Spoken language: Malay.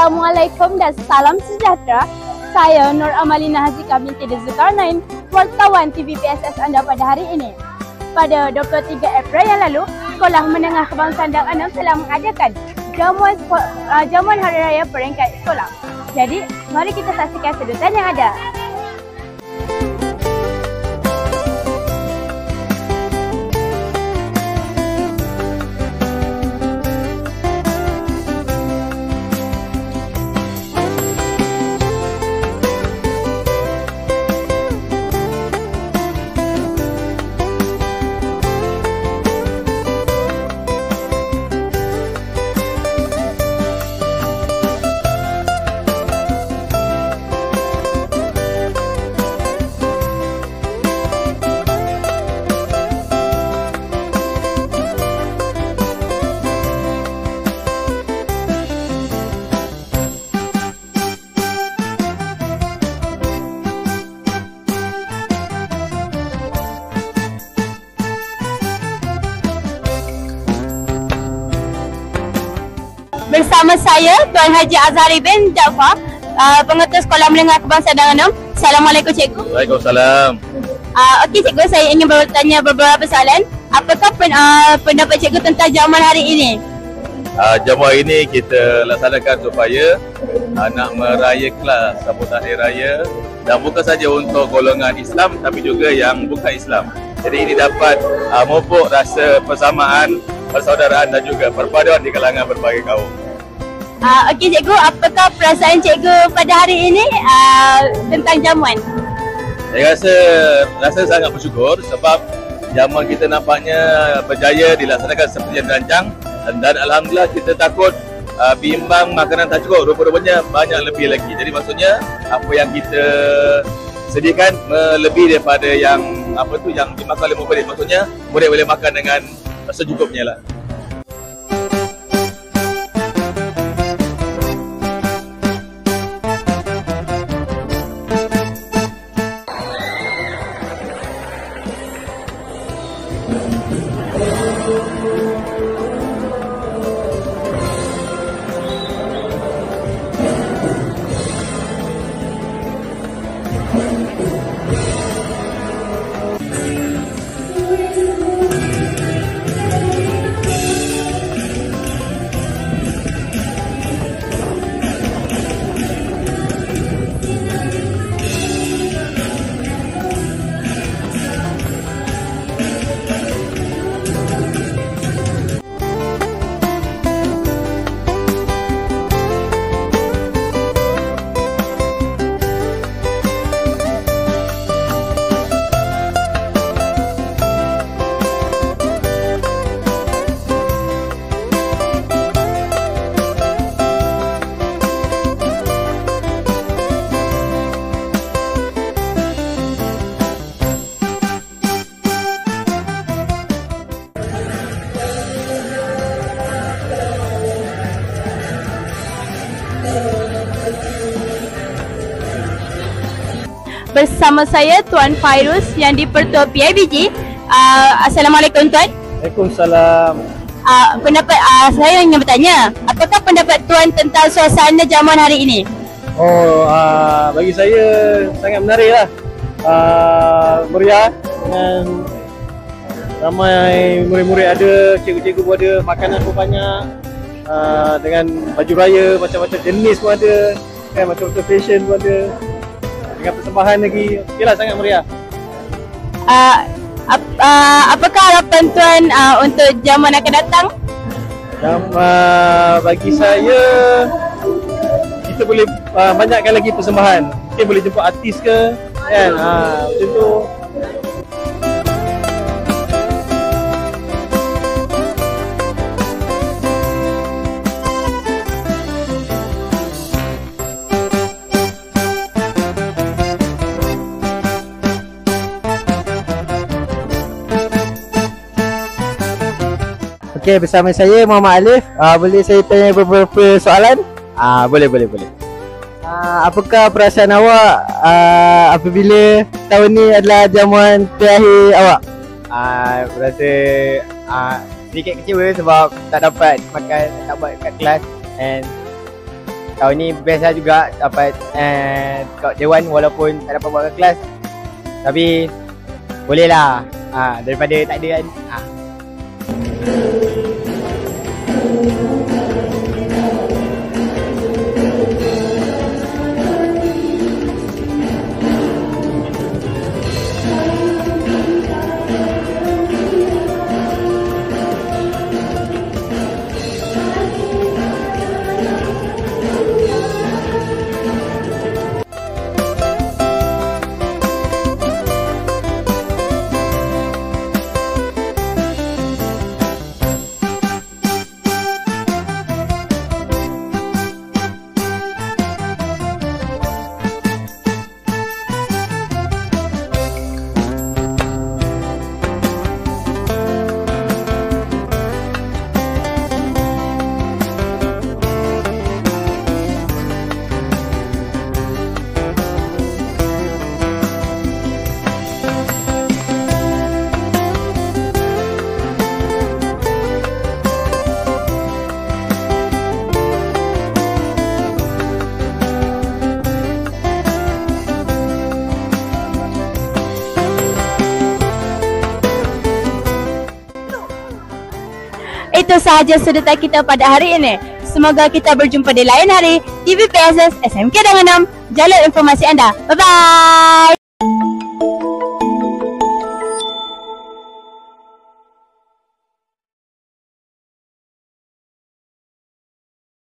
Assalamualaikum dan salam sejahtera. Saya Nur Amalina Hazika binti Zulkarnain, wartawan TVPSS anda pada hari ini. Pada 23 April yang lalu, Sekolah Menengah Kebangsaan Dang Anam telah mengadakan jamuan Hari Raya peringkat sekolah. Jadi, mari kita saksikan sedutan yang ada. Bersama saya Tuan Haji Azhari bin Jaafar, pengetua Sekolah Menengah Kebangsaan Dang Anam. Assalamualaikum cikgu. Waalaikumsalam. Okey cikgu, saya ingin bertanya beberapa soalan. Apakah pendapat cikgu tentang jamuan hari ini? Jamuan ini kita laksanakan supaya nak merayakan sambutan Hari Raya, dan bukan saja untuk golongan Islam tapi juga yang bukan Islam. Jadi ini dapat memupuk rasa persamaan, persaudaraan dan juga perpaduan di kalangan berbagai kaum. Okey cikgu, apakah perasaan cikgu pada hari ini tentang jamuan? Saya rasa sangat bersyukur sebab jamuan kita nampaknya berjaya dilaksanakan seperti yang dirancang, dan alhamdulillah kita takut bimbang makanan tak cukup, rupa-rupanya banyak lebih lagi. Jadi maksudnya apa yang kita sediakan melebihi daripada yang yang dimakan oleh murid. Maksudnya murid boleh makan dengan secukupnya lah. Bersama saya Tuan Fairuz yang di-Pertua PIBG. Assalamualaikum Tuan. Waalaikumsalam. Saya ingin bertanya, apakah pendapat Tuan tentang suasana jamuan hari ini? Bagi saya sangat menarik lah. Meriah dengan ramai murid-murid ada, cikgu-cikgu pun ada, makanan pun banyak, dengan baju raya macam-macam jenis pun ada, kan, macam-macam fashion pun ada, dengan persembahan lagi. Okeylah, sangat meriah. Apakah harapan Tuan untuk jamuan akan datang? Bagi saya, kita boleh banyakkan lagi persembahan. Mungkin boleh jemput artis ke, kan, macam tu. Okey, bersama saya Muhammad Alif. Boleh saya tanya beberapa soalan? Boleh. Apakah perasaan awak apabila tahun ni adalah jamuan terakhir awak? Berasa sedikit kecewa sebab tak dapat makan, tak dapat kat kelas, and tahun ni best lah juga dapat kat Dewan walaupun tak dapat buat kat kelas. Tapi boleh lah daripada tak ada kan. Itu sahaja sedetak kita pada hari ini. Semoga kita berjumpa di lain hari. TV PSS SMK Dangan 6, jalur informasi anda. Bye-bye.